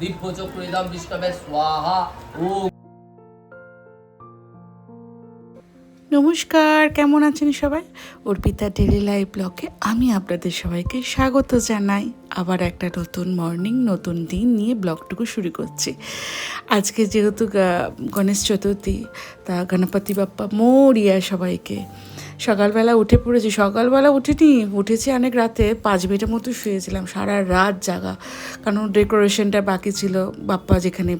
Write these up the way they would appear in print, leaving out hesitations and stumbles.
দিব্যচক্রীদম বিষ্ণবে স্বাহা। ওম। নমস্কার, কেমন আছেন সবাই? অর্পিতা ডেলি লাইফ ব্লগে আমি আপনাদের সবাইকে স্বাগত জানাই। আবার একটা নতুন মর্নিং, নতুন দিন নিয়ে ব্লগটুকু শুরু করছি। আজকে যেহেতু গণেশ চতুর্থী, তা গণপতি বাপ্পা মোরিয়া সবাইকে। সকালবেলা উঠে পড়েছি, সকালবেলা উঠেছি অনেক রাতে, 5 মিনিটের মতো শুয়েছিলাম, সারা রাত জাগা। কারণ ডেকোরেশনটা বাকি ছিল, বাপ্পা যেখানে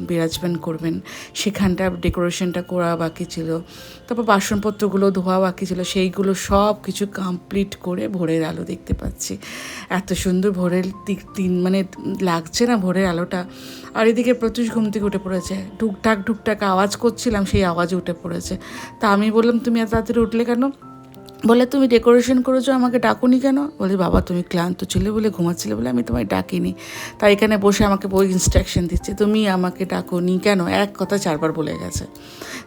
বিরাজমান করবেন সেখানটা ডেকোরেশনটা করা বাকি ছিল। তারপর বাসনপত্রগুলো ধোয়া বাকি ছিল, সেইগুলো সব কিছু কমপ্লিট করে ভোরের আলো দেখতে পাচ্ছি। এত সুন্দর ভোরের মানে লাগছে না ভোরের আলোটা। আর এদিকে প্রত্যুষ ঘুম থেকে উঠে পড়েছে, ঢুকঢাক ঢুকঢাক আওয়াজ করছিলাম, সেই আওয়াজে উঠে পড়েছে। তা আমি বললাম, তুমি এত তাড়াতাড়ি উঠলে কেন? বলে, তুমি ডেকোরেশন করেছো, আমাকে ডাকুনি কেন? বলে, বাবা তুমি ক্লান্ত ছিলে বলে, ঘুমাচ্ছিলে বলে আমি তোমায় ডাকিনি। তাই এখানে বসে আমাকে বই ইনস্ট্রাকশন দিচ্ছে, তুমি আমাকে ডাকুনি কেন? এক কথা 4বার বলে গেছে।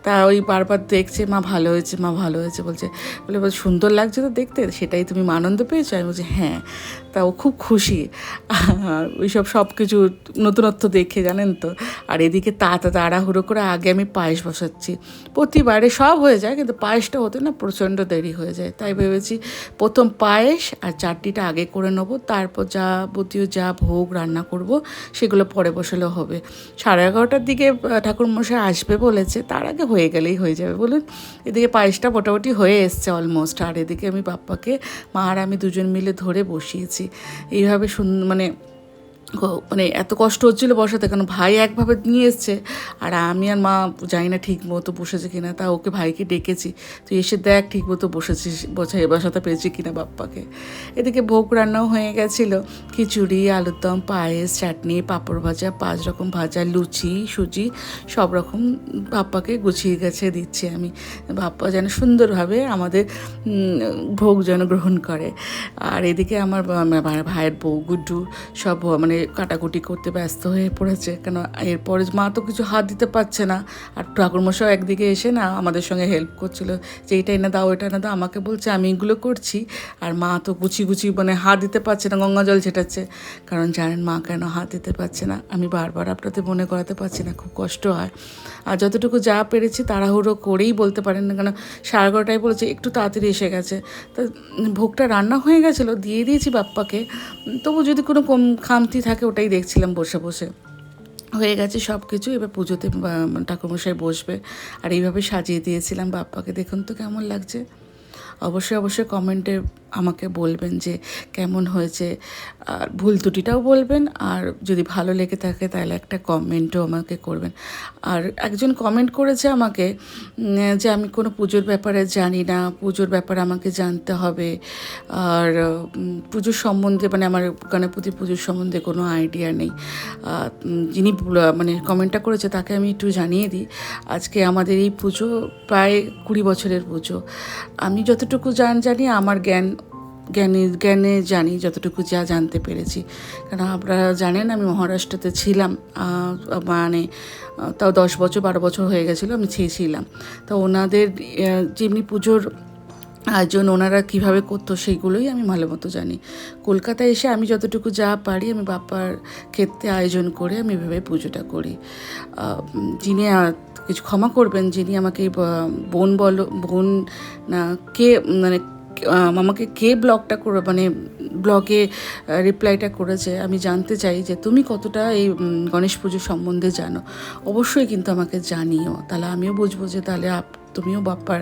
তা ওই বারবার দেখছে, মা ভালো হয়েছে, মা ভালো হয়েছে বলছে। বলে, সুন্দর লাগছে তো দেখতে, সেটাই তুমি আনন্দ পেয়েছো? আমি বলছি হ্যাঁ। তা ও খুব খুশি ওইসব সব কিছু নতুনত্ব দেখে, জানেন তো। আর এদিকে তাড়াহুড়ো করে আগে আমি পায়েস বসাচ্ছি। প্রতিবারে সব হয়ে যায়, কিন্তু পায়েসটা হতে না প্রচণ্ড দেরি হয়ে যায়। তাই ভেবেছি প্রথম পায়েস আর চাটনিটা আগে করে নেবো, তারপর যাবতীয় যা ভোগ রান্না করব সেগুলো পরে বসালেও হবে। 11:30টার দিকে ঠাকুরমশাই আসবে বলেছে, তার আগে হয়ে গেলেই হয়ে যাবে বলুন। এদিকে পায়েসটা মোটামুটি হয়ে এসছে অলমোস্ট। আর এদিকে আমি বাপ্পাকে, মা আর আমি দুজন মিলে ধরে বসিয়েছি। এইভাবে মানে এত কষ্ট হচ্ছিলো বসাতে, কারণ ভাই একভাবে নিয়ে এসছে আর আমি আর মা জানি না ঠিক মতো বসেছে কিনা। তা ওকে ভাইকে ডেকেছি, তুই এসে দেখ ঠিক মতো বসাতে পেরেছি কিনা বাপ্পাকে। এদিকে ভোগ রান্নাও হয়ে গেছিলো, খিচুড়ি, আলুর দম, পায়েস, চাটনি, পাঁপড় ভাজা, 5 রকম ভাজা, লুচি, সুজি, সব রকম বাপ্পাকে গুছিয়ে গেছে দিচ্ছি আমি। বাপ্পা যেন সুন্দরভাবে আমাদের ভোগ যেন গ্রহণ করে। আর এদিকে আমার ভাইয়ের বউ গুড্ডু সব মানে কাটাকুটি করতে ব্যস্ত হয়ে পড়েছে, কেন এরপরে মা তো কিছু হাত দিতে পারছে না। আর ঠাকুরমশাও একদিকে এসে না আমাদের সঙ্গে হেল্প করছিল, যে এইটা এনে দাও, এটা এনে দাও, আমাকে বলছে আমি এগুলো করছি। আর মা তো গুছি মানে হাত দিতে পারছে না, গঙ্গা জল ছেটাচ্ছে। কারণ জানেন মা কেন হাত দিতে পারছে না, আমি বারবার আপনাদের মনে করাতে পারছি না, খুব কষ্ট হয়। আর যতটুকু যা পেরেছি তাড়াহুড়ো করেই বলতে পারেন না, কেন 11:30টায় বলেছে, একটু তাড়াতাড়ি এসে গেছে। তো ভোগটা রান্না হয়ে গেছিলো, দিয়ে দিয়েছি বাপ্পাকে। তবু যদি কোনো খামতি থাকে ওটাই দেখছিলাম বসে বসে। হয়ে গেছে সব কিছু, এবার পুজোতে ঠাকুরমশাই বসবে। আর এইভাবে সাজিয়ে দিয়েছিলাম বাপ্পাকে, দেখুন তো কেমন লাগছে। অবশ্যই কমেন্টে আমাকে বলবেন যে কেমন হয়েছে, আর ভুল ত্রুটিটাও বলবেন। আর যদি ভালো লেগে থাকে তাহলে একটা কমেন্টও আমাকে করবেন। আর একজন কমেন্ট করেছে আমাকে যে আমি কোনো পুজোর ব্যাপারে জানি না, পুজোর ব্যাপারে আমাকে জানতে হবে। আর পুজোর সম্বন্ধে মানে আমার গণপতি পুজোর সম্বন্ধে কোনো আইডিয়া নেই। যিনি মানে কমেন্টটা করেছে তাকে আমি একটু জানিয়ে দিই। আজকে আমাদের এই পুজো প্রায় 20 বছরের পুজো। আমি যতটুকু জানি আমার জ্ঞানে জানি, যতটুকু যা জানতে পেরেছি। কারণ আপনারা জানেন আমি মহারাষ্ট্রতে ছিলাম, মানে তাও 10 বছর 12 বছর হয়ে গেছিলো আমি ছিলাম। তো ওনাদের যেমনি পুজোর আয়োজন ওনারা কীভাবে করতো সেইগুলোই আমি ভালো মতো জানি। কলকাতায় এসে আমি যতটুকু যা পারি আমি বাপ্পার ক্ষেত্রে আয়োজন করে আমি এভাবে পুজোটা করি। যিনি কিছু ক্ষমা করবেন, যিনি আমাকে বোন না কে মানে আমাকে কে ব্লগটা করে মানে ব্লগে রিপ্লাইটা করেছে, আমি জানতে চাই যে তুমি কতটা এই গণেশ পুজো সম্বন্ধে জানো। অবশ্যই কিন্তু আমাকে জানিও, তাহলে আমিও বুঝবো যে তাহলে তুমিও বাপ্পার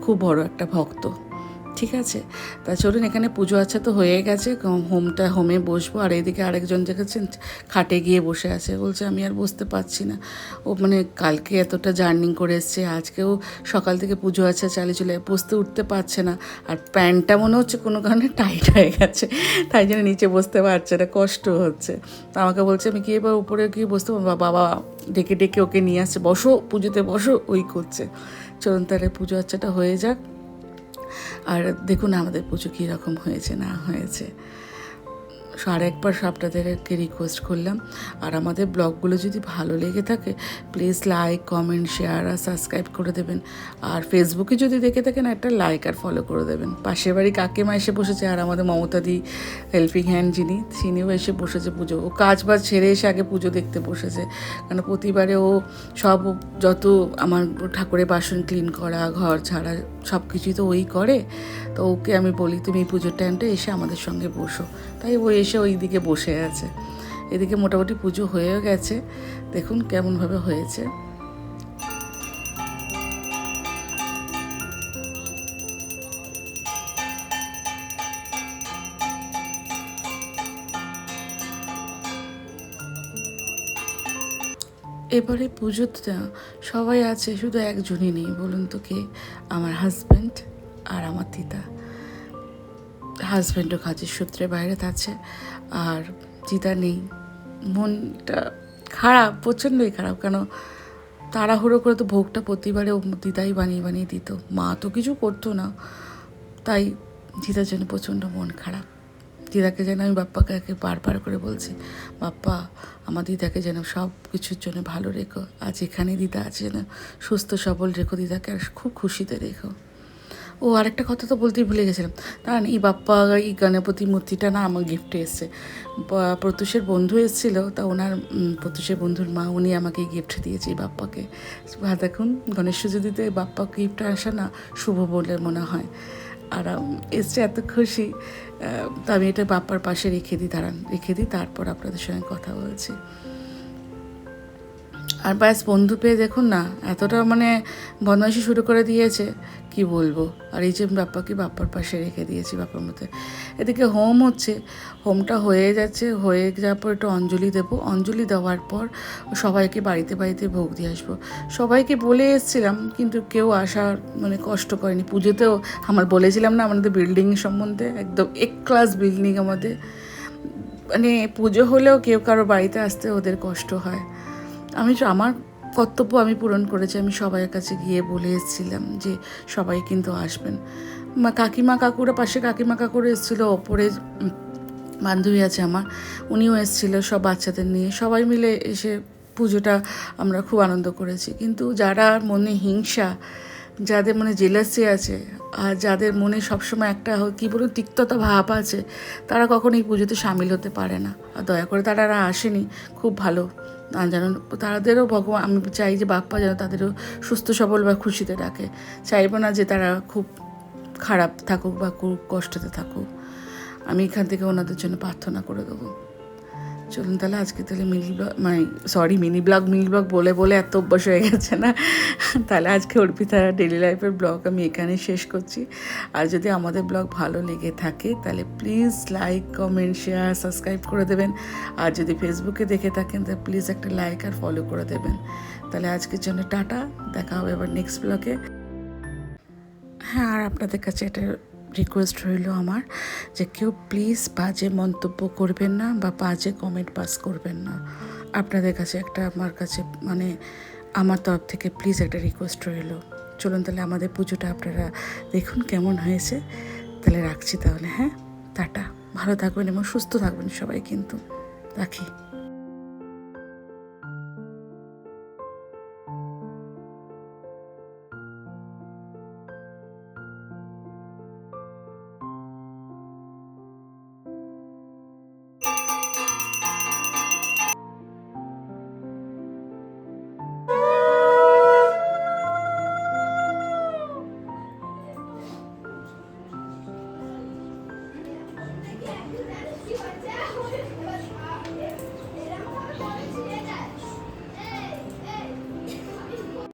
খুব বড় একটা ভক্ত। ঠিক আছে, তা চলুন, এখানে পুজো আচ্ছা তো হয়ে গেছে, হোমে বসবো। আর এদিকে আরেকজন দেখেছেন খাটে গিয়ে বসে আছে, বলছে আমি আর বসতে পারছি না। ও মানে কালকে এতটা জার্নি করে এসছে, আজকেও সকাল থেকে পুজো আছে চলে বসতে উঠতে পারছে না। আর প্যান্টটা মনে হচ্ছে কোনো কারণে টাইট হয়ে গেছে, তাই জন্য নিচে বসতে পারছে না, কষ্ট হচ্ছে। তা আমাকে বলছে আমি কি এবার উপরে গিয়ে বসতে পারবো? বাবা ডেকে ওকে নিয়ে আসছে, বসো পুজোতে বসো, ওই করছে। চলুন তাহলে পুজো আচ্ছাটা হয়ে যাক। আর দেখুন আমাদের পুজো কীরকম হয়েছে না হয়েছে, আরেকবার আপনাদেরকে রিকোয়েস্ট করলাম, আর আমাদের ব্লগগুলো যদি ভালো লেগে থাকে প্লিজ লাইক, কমেন্ট, শেয়ার আর সাবস্ক্রাইব করে দেবেন। আর ফেসবুকে যদি দেখে থাকেন একটা লাইক আর ফলো করে দেবেন। পাশের বাড়ি কাকিমা এসে বসেছে, আর আমাদের মমতাদি হেল্পিং হ্যান্ড তিনিও এসে বসেছে পুজো। ও কাজ বাজ ছেড়ে এসে আগে পুজো দেখতে বসেছে, কারণ প্রতিবারে ও সব যত আমার ঠাকুরের বাসন ক্লিন করা, ঘর ছাড়া সব কিছুই তো ওই করে। তো ওকে আমি বলি তুমি এই পুজোর টাইমটা এসে আমাদের সঙ্গে বসো, তাই ও এসে ওই দিকে বসে আছে। এদিকে মোটামুটি পুজো হয়েও গেছে, দেখুন কেমনভাবে হয়েছে। এবারে পুজোতে সবাই আছে, শুধু একজনই নেই, বলুন তো কে? আমার হাজব্যান্ড আর আমার দিদা। হাজব্যান্ডও কাজের সূত্রে বাইরে আছে, আর দিদা নেই। মনটা খারাপ, প্রচণ্ডই খারাপ, কেন তাড়াহুড়ো করে তো ভোগটা প্রতিবারে দিদাই বানিয়ে বানিয়ে দিত, মা তো কিছু করতো না, তাই দিদার জন্য প্রচণ্ড মন খারাপ। দিদাকে যেন আমি বাপ্পাকে বারবার করে বলছি, বাপ্পা আমার দিদাকে যেন সব কিছুর জন্য ভালো রেখো, আজ এখানেই দিদা আছে, যেন সুস্থ সবল রেখো দিদাকে, আর খুব খুশিতে রেখো। ও আরেকটা কথা তো বলতেই ভুলে গেছিলাম, কারণ এই বাপ্পা এই গণপতি মূর্তিটা না আমার গিফটে এসছে। প্রত্যুষের বন্ধু এসেছিল, তা ওনার প্রত্যুষের বন্ধুর মা উনি আমাকে গিফট দিয়েছে এই বাপ্পাকে। দেখুন গণেশ পুজোতে বাপ্পা গিফট আসা না শুভ বলে মনে হয়, আর এসছে এত খুশি। তো আমি এটা বাপ্পার পাশে রেখে দিই, তারপর আপনাদের সঙ্গে কথা বলছি। আর ব্যাস বন্ধু পেয়ে দেখুন না এতটা মানে বদমাইশি শুরু করে দিয়েছে, কি বলবো। আর এই যে বাপ্পার পাশে রেখে দিয়েছি বাপ্পার মধ্যে। এদিকে হোম হচ্ছে, হোমটা হয়ে যাচ্ছে, হয়ে যাওয়ার পর একটু অঞ্জলি দেবো। অঞ্জলি দেওয়ার পর সবাইকে বাড়িতে বাড়িতে ভোগ দিয়ে আসবো। সবাইকে বলে এসেছিলাম, কিন্তু কেউ আসার মানে কষ্ট করেনি। পুজোতেও আমার বলেছিলাম না আমাদের বিল্ডিং সম্বন্ধে, একদম ক্লাস বিল্ডিং আমাদের, মানে পুজো হলেও কেউ কারো বাড়িতে আসতে ওদের কষ্ট হয়। আমার কর্তব্য আমি পূরণ করেছি। আমি সবাইয়ের কাছে গিয়ে বলে এসেছিলাম যে সবাই কিন্তু আসবেন। কাকিমা কাকুরা পাশে কাকিমা কাকুরা এসেছিলো, ওপরে বান্ধবী আছে আমার, উনিও এসেছিলো সব বাচ্চাদের নিয়ে, সবাই মিলে এসে পুজোটা আমরা খুব আনন্দ করেছি। কিন্তু যারা মনে হিংসা, যাদের মনে জেলাসি আছে, আর যাদের মনে সবসময় একটা কী বলুন তিক্ততা ভাব আছে, তারা কখনো এই পুজোতে সামিল হতে পারে না। আর দয়া করে তারা আসেনি, খুব ভালো। যেন তাদেরও ভগবান, আমি চাই যে বাপ্পা যেন তাদেরও সুস্থ সবল বা খুশিতে রাখে। চাইবো না যে তারা খুব খারাপ থাকুক বা খুব কষ্টতে থাকুক। আমি এখান থেকে ওনাদের জন্য প্রার্থনা করে দেবো। চলুন তাহলে আজকে তাহলে মিনি ব্লগ বলে বলে এত অভ্যাস হয়ে গেছে না, তাহলে আজকে অর্পিতা ডেলি লাইফের ব্লগ আমি এখানে শেষ করছি। আর যদি আমাদের ব্লগ ভালো লেগে থাকে তাহলে please like, comment, share, subscribe করে দেবেন। আর যদি ফেসবুকে দেখে থাকেন তাহলে প্লিজ একটা লাইক আর ফলো করে দেবেন। তাহলে আজকের জন্য টাটা, দেখা হবে আবার নেক্সট ব্লগে। হ্যাঁ, আর আপনাদের কাছে এটা রিকোয়েস্ট রইল আমার, যে কেউ প্লিজ বাজে মন্তব্য করবেন না বা বাজে কমেন্ট পাস করবেন না। আপনাদের কাছে একটা আমার কাছে মানে আমার তরফ থেকে প্লিজ একটা রিকোয়েস্ট রইল। চলুন তাহলে আমাদের পুজোটা আপনারা দেখুন কেমন হয়েছে। তাহলে রাখছি তাহলে, হ্যাঁ টাটা, ভালো থাকবেন এবং সুস্থ থাকবেন সবাই, কিন্তু রাখি।